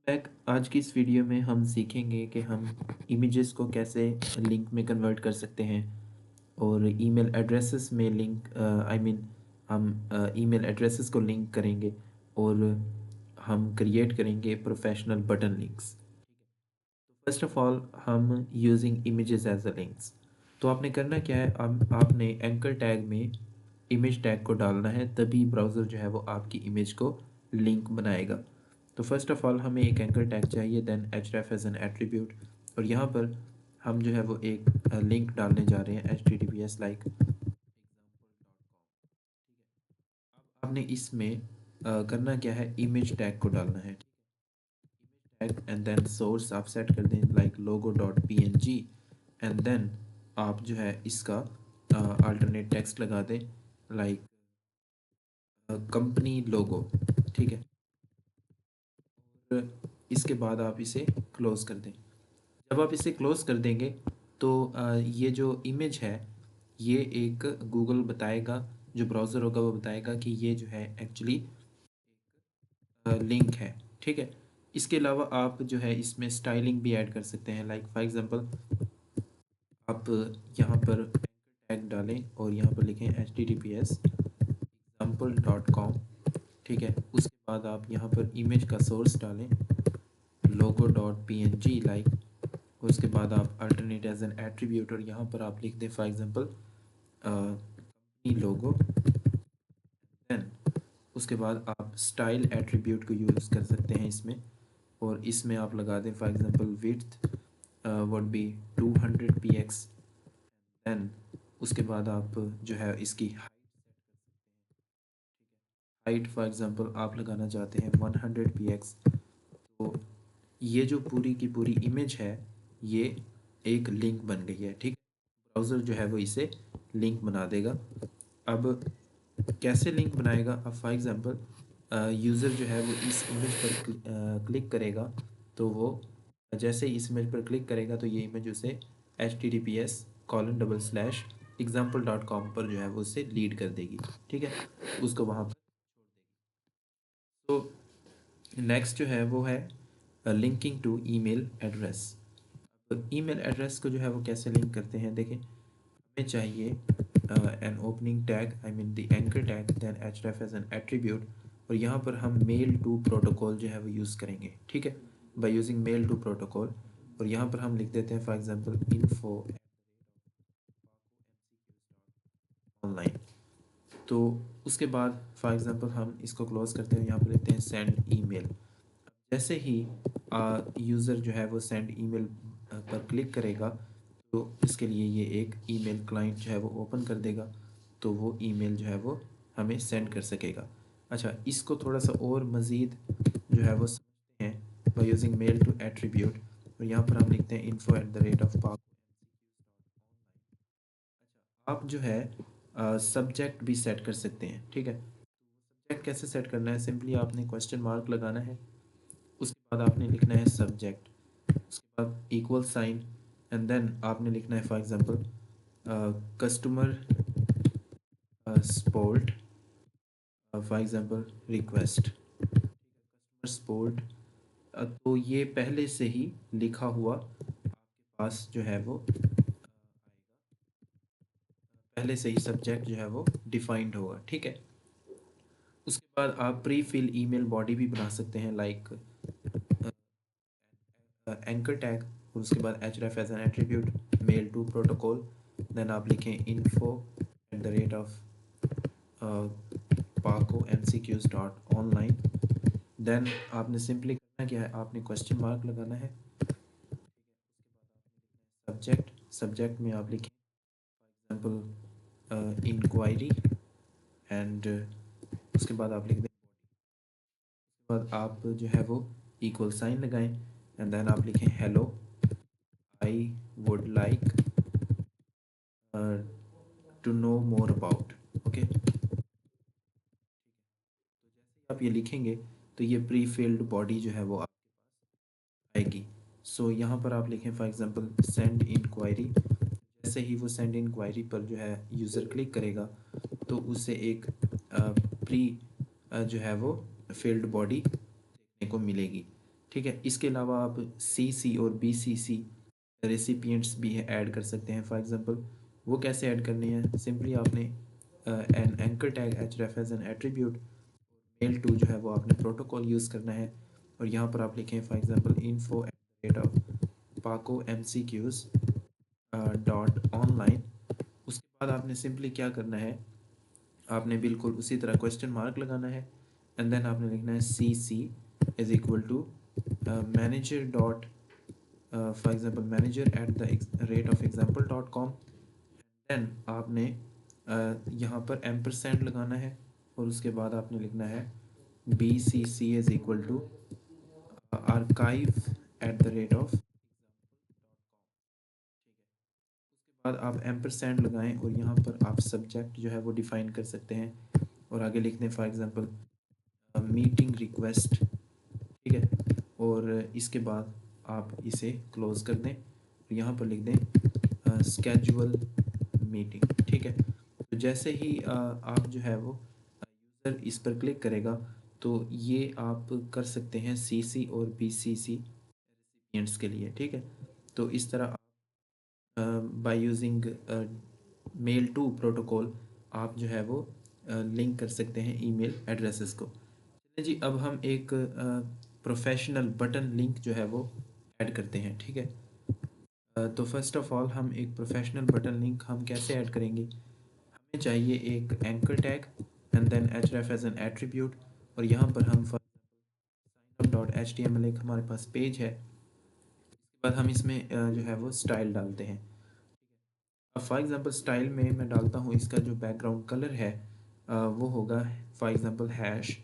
Tag आज की इस वीडियो में हम सीखेंगे कि हम इमेजेस को कैसे लिंक में कन्वर्ट कर सकते हैं और ईमेल एड्रेसेस में लिंक हम ईमेल एड्रेसेस को लिंक करेंगे और हम क्रिएट करेंगे professional button links. First of all हम using images as a links. तो आपने करना क्या है, आपने एंकर टैग में इमेज टैग को डालना है, तभी ब्राउज़र जो है वो आपकी इमेज को लिंक बनाएगा। तो फर्स्ट ऑफ ऑल हमें एक एंकर टैग चाहिए, then href as an attribute, और यहाँ पर हम जो है वो एक लिंक डालने जा रहे हैं https लाइक। आपने इसमें करना क्या है, इमेज टैग को डालना है टैग, एंड देन सोर्स आप सेट कर दें like logo dot png, and then आप जो है इसका अल्टरनेट टेक्स्ट लगा दें लाइक कंपनी लोगो। ठीक है, और इसके बाद आप इसे क्लोज कर दें। जब आप इसे क्लोज कर देंगे तो ये जो इमेज है ये एक गूगल बताएगा, जो ब्राउज़र होगा वो बताएगा कि ये जो है एक्चुअली लिंक है। ठीक है, इसके अलावा आप जो है इसमें स्टाइलिंग भी ऐड कर सकते हैं, लाइक फॉर एग्जांपल आप यहाँ पर टैग डालें और यहाँ पर लिखें https example.com। ठीक है, उसके बाद आप यहाँ पर इमेज का सोर्स डालें लोगो डॉट png लाइक, उसके बाद आप अल्टरनेट एज एन एट्रीब्यूट और यहाँ पर आप लिख दें फॉर एग्जांपल लोगो। देन उसके बाद आप स्टाइल एट्रीब्यूट को यूज़ कर सकते हैं इसमें, और इसमें आप लगा दें for example width would be 200 px। Then उसके बाद आप जो है इसकी हाइट फॉर एग्जांपल आप लगाना चाहते हैं 100 px। तो ये जो पूरी की पूरी इमेज है ये एक लिंक बन गई है। ठीक, ब्राउज़र जो है वो इसे लिंक बना देगा। अब कैसे लिंक बनाएगा, अब फॉर एग्जांपल यूज़र जो है वो इस इमेज पर क्लिक करेगा, तो वो जैसे ही इस इमेज पर क्लिक करेगा तो ये इमेज उसे https://example.com पर जो है वो उसे लीड कर देगी। ठीक है, उसको वहाँ पर। तो नेक्स्ट जो है वो है लिंकिंग टू ईमेल एड्रेस। तो ईमेल एड्रेस को जो है वो कैसे लिंक करते हैं, देखें हमें चाहिए an opening tag, I mean the anchor tag, then href as an attribute, और यहाँ पर हम मेल टू प्रोटोकॉल जो है वो यूज़ करेंगे। ठीक है, by using mail to protocol, और यहाँ पर हम लिख देते हैं फॉर एग्जांपल info ऑनलाइन। तो उसके बाद फॉर एग्जांपल हम इसको क्लोज करते हैं, यहाँ पर लिखते हैं सेंड ईमेल। जैसे ही यूज़र जो है वो सेंड ईमेल पर क्लिक करेगा तो इसके लिए ये एक ईमेल क्लाइंट जो है वो ओपन कर देगा, तो वो ईमेल जो है वो हमें सेंड कर सकेगा। अच्छा, इसको थोड़ा सा और मज़ीद जो है वो समझते हैं by using mail to attribute, और यहाँ पर हम लिखते हैं info@paco। आप जो है सब्जेक्ट भी सेट कर सकते हैं। ठीक है, सब्जेक्ट कैसे सेट करना है, सिंपली आपने क्वेश्चन मार्क लगाना है, उसके बाद आपने लिखना है सब्जेक्ट, उसके बाद इक्वल साइन, एंड देन आपने लिखना है for example customer support for example request support. तो ये पहले से ही लिखा हुआ आपके पास जो है वो पहले से ही सब्जेक्ट जो है वो डिफाइंड होगा। ठीक है, उसके बाद आप प्री फिल ईमेल बॉडी भी बना सकते हैं लाइक एंकर टैग, और उसके बाद href as an attribute mail to protocol, then आप लिखें info@paco.mcqs.online। देन आपने सिंपली करना क्या है, आपने क्वेश्चन मार्क लगाना है, सब्जेक्ट, सब्जेक्ट में आप लिखें एग्जांपल इंक्वायरी, एंड उसके बाद आप लिख दें, उसके बाद आप जो है वो इक्वल साइन लगाएं, एंड देन आप लिखें hello I would like to know more about. Okay, आप ये लिखेंगे तो ये प्री फिल्ड बॉडी जो है वो आएगी। सो यहाँ पर आप लिखें फॉर एग्जांपल सेंड इंक्वायरी। जैसे ही वो सेंड इंक्वायरी पर जो है यूज़र क्लिक करेगा तो उससे एक प्री जो है वो फील्ड बॉडी देखने को मिलेगी। ठीक है। इसके अलावा आप CC और BCC रेसिपिएंट्स भी ऐड कर सकते हैं। फॉर एग्जांपल वो कैसे ऐड करनी है, सिंपली आपने an anchor tag href as an attribute, mail to जो है वो आपने प्रोटोकॉल यूज़ करना है, और यहाँ पर आप लिखें for example info paco mcqs dot online. उसके बाद आपने सिंपली क्या करना है, आपने बिल्कुल उसी तरह क्वेश्चन मार्क लगाना है, एंड देन आपने लिखना है CC is equal to manager dot for example manager at the rate of example dot com. Then आपने यहाँ पर एम्परसेंड लगाना है, और उसके बाद आपने लिखना है BCC is equal to archive at the rate of. बाद आप एम्परसेंड लगाएं और यहाँ पर आप सब्जेक्ट जो है वो डिफाइन कर सकते हैं, और आगे लिख दें फॉर एग्जांपल मीटिंग रिक्वेस्ट, ठीक है। और इसके बाद आप इसे क्लोज कर दें, और यहाँ पर लिख दें स्केजुअल मीटिंग, ठीक है। तो जैसे ही आप जो है वो यूज़र इस पर क्लिक करेगा, तो ये आप कर सकते हैं CC और BCC रेसिपिएंट्स के लिए, ठीक है। तो इस तरह by using mail to protocol आप जो है वो लिंक कर सकते हैं ईमेल एड्रेसेस को। चलिए जी, अब हम एक प्रोफेशनल बटन लिंक जो है वो ऐड करते हैं, ठीक है। तो फर्स्ट ऑफ ऑल हम एक प्रोफेशनल बटन लिंक हम कैसे ऐड करेंगे, हमें चाहिए एक anchor tag and then href as an attribute, और यहाँ पर हम signup.html एक हमारे पास पेज है। उसके बाद हम इसमें जो है वो स्टाइल डालते हैं। अब फॉर एग्जांपल स्टाइल में मैं डालता हूँ इसका जो बैकग्राउंड कलर है वो होगा for example hash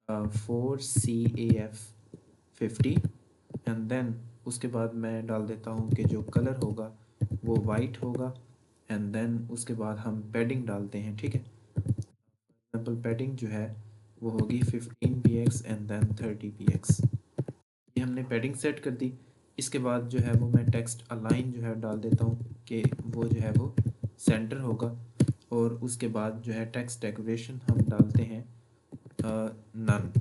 4CAF50, and then उसके बाद मैं डाल देता हूँ कि जो कलर होगा वो वाइट होगा, एंड देन उसके बाद हम पैडिंग डालते हैं, ठीक है। एग्जांपल पैडिंग जो है वो होगी 15 px एंड देन 30 px। ये हमने पैडिंग सेट कर दी। इसके बाद जो है वो मैं टेक्स्ट अलाइन जो है डाल देता हूँ कि वो जो है वो सेंटर होगा, और उसके बाद जो है टेक्स्ट डेकोरेशन हम डालते हैं नन,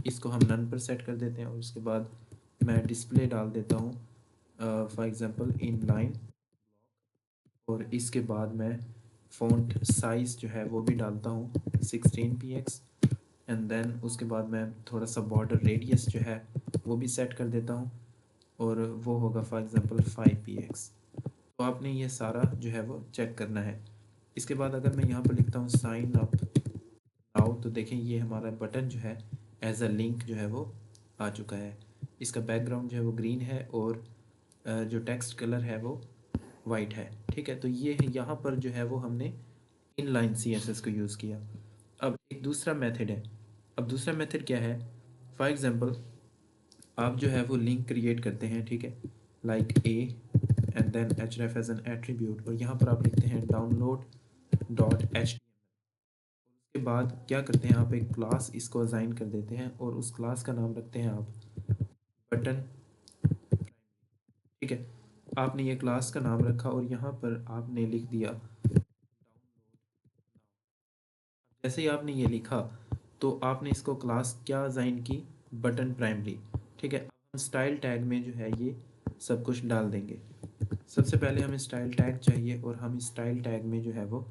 इसको हम नन पर सेट कर देते हैं, और उसके बाद मैं डिस्प्ले डाल देता हूँ फॉर एग्जांपल इन लाइन, और इसके बाद मैं फ़ॉन्ट साइज़ जो है वो भी डालता हूँ 16 px, एंड देन उसके बाद मैं थोड़ा सा बॉर्डर रेडियस जो है वो भी सेट कर देता हूँ, और वो होगा फॉर एग्जांपल 5 px। तो आपने ये सारा जो है वो चेक करना है। इसके बाद अगर मैं यहाँ पर लिखता हूँ साइन अप नाउ, तो देखें ये हमारा बटन जो है एज अ लिंक जो है वो आ चुका है। इसका बैकग्राउंड जो है वो ग्रीन है, और जो टेक्स्ट कलर है वो वाइट है, ठीक है। तो ये है, यहाँ पर जो है वो हमने इनलाइन CSS को यूज़ किया। अब एक दूसरा मेथड है। अब दूसरा मेथड क्या है, फॉर एग्जांपल आप जो है वो लिंक क्रिएट करते हैं, ठीक है, like A and then href as an attribute, और यहाँ पर आप लिखते हैं download.html। उसके बाद क्या करते हैं, आप एक क्लास इसको असाइन कर देते हैं, और उस क्लास का नाम रखते हैं आप बटन, ठीक है। आपने ये क्लास का नाम रखा, और यहाँ पर आपने लिख दिया, जैसे ही आपने ये लिखा तो आपने इसको क्लास क्या असाइन की, बटन प्राइमरी, ठीक है। अब हम स्टाइल टैग में जो है ये सब कुछ डाल देंगे। सबसे पहले हमें स्टाइल टैग चाहिए, और हम इस स्टाइल टैग में जो है वो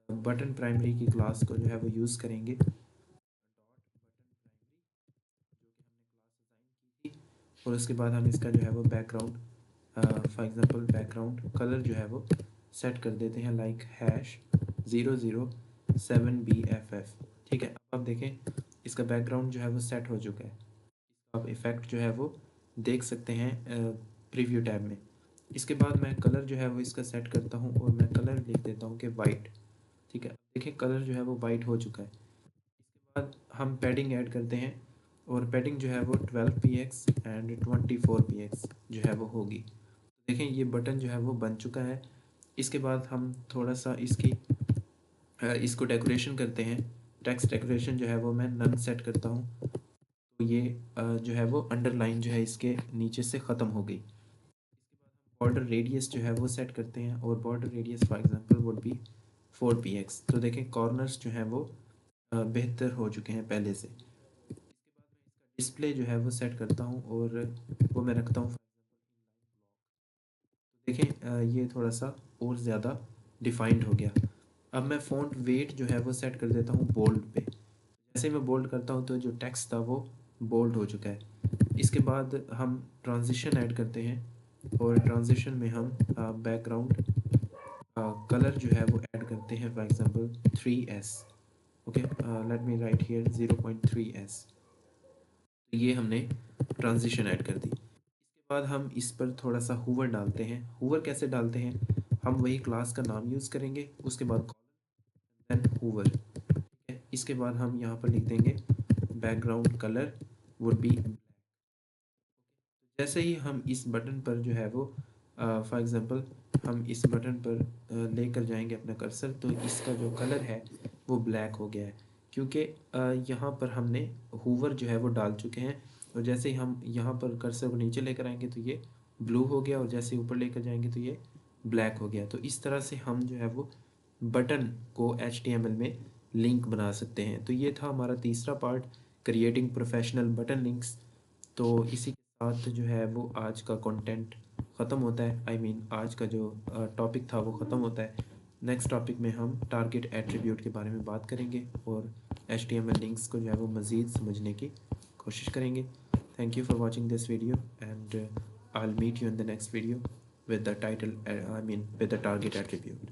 बटन प्राइमरी की क्लास को जो है वो यूज़ करेंगे, और उसके बाद हम इसका जो है वो background for example background colour जो है वो सेट कर देते हैं लाइक हैश 007BFF, ठीक है। अब आप देखें इसका बैकग्राउंड जो है वो सेट हो चुका है। आप इफ़ेक्ट जो है वो देख सकते हैं प्रीव्यू टैब में। इसके बाद मैं कलर जो है वो इसका सेट करता हूँ, और मैं कलर लिख देता हूँ कि वाइट, ठीक है। देखिए कलर जो है वो वाइट हो चुका है। इसके बाद हम पैडिंग ऐड करते हैं, और पैडिंग जो है वो 12 px एंड 24 px जो है वो होगी। देखें ये बटन जो है वो बन चुका है। इसके बाद हम थोड़ा सा इसको डेकोरेशन करते हैं। टेक्स्ट डेकोरेशन जो है वो मैं नन सेट करता हूँ, तो ये जो है वो अंडरलाइन जो है इसके नीचे से ख़त्म हो गई। बॉर्डर रेडियस जो है वो सेट करते हैं, और border radius for example would be 4 px। तो देखें कॉर्नर्स जो हैं वो बेहतर हो चुके हैं पहले से। डिस्प्ले जो है वो सेट करता हूँ और वो मैं रखता हूँ। देखें ये थोड़ा सा और ज़्यादा डिफाइंड हो गया। अब मैं फ़ॉन्ट वेट जो है वो सेट कर देता हूँ बोल्ड पे। जैसे मैं बोल्ड करता हूँ तो जो टेक्स्ट था वो बोल्ड हो चुका है। इसके बाद हम ट्रांजिशन ऐड करते हैं और ट्रांजिशन में हम बैकग्राउंड कलर जो है वो ऐड करते हैं, for example 3S। Okay, let me right here 0.3S। ये हमने ट्रांजिशन ऐड कर दी। इसके बाद हम इस पर थोड़ा सा हूवर डालते हैं। हूवर कैसे डालते हैं, हम वही क्लास का नाम यूज़ करेंगे, उसके बाद देन हूवर। ठीक है, इसके बाद हम यहाँ पर लिख देंगे बैकग्राउंड कलर वुड बी। जैसे ही हम इस बटन पर जो है वो फॉर एग्ज़ाम्पल हम इस बटन पर लेकर जाएंगे अपना कर्सर, तो इसका जो कलर है वो ब्लैक हो गया है, क्योंकि यहाँ पर हमने हूवर जो है वो डाल चुके हैं। और जैसे ही हम यहाँ पर कर्सर को नीचे लेकर आएंगे तो ये ब्लू हो गया, और जैसे ही ऊपर लेकर जाएंगे तो ये ब्लैक हो गया। तो इस तरह से हम जो है वो बटन को HTML में लिंक बना सकते हैं। तो ये था हमारा तीसरा part, creating professional button links. तो इसी के साथ जो है वो आज का कंटेंट ख़त्म होता है। आई मीन आज का जो टॉपिक था वो ख़त्म होता है। नेक्स्ट टॉपिक में हम टारगेट एट्रीब्यूट के बारे में बात करेंगे और HTML लिंक्स को जो है वो मज़ीद समझने की कोशिश करेंगे। Thank you for watching this video and I will meet you in the next video with the title I mean with the target attribute.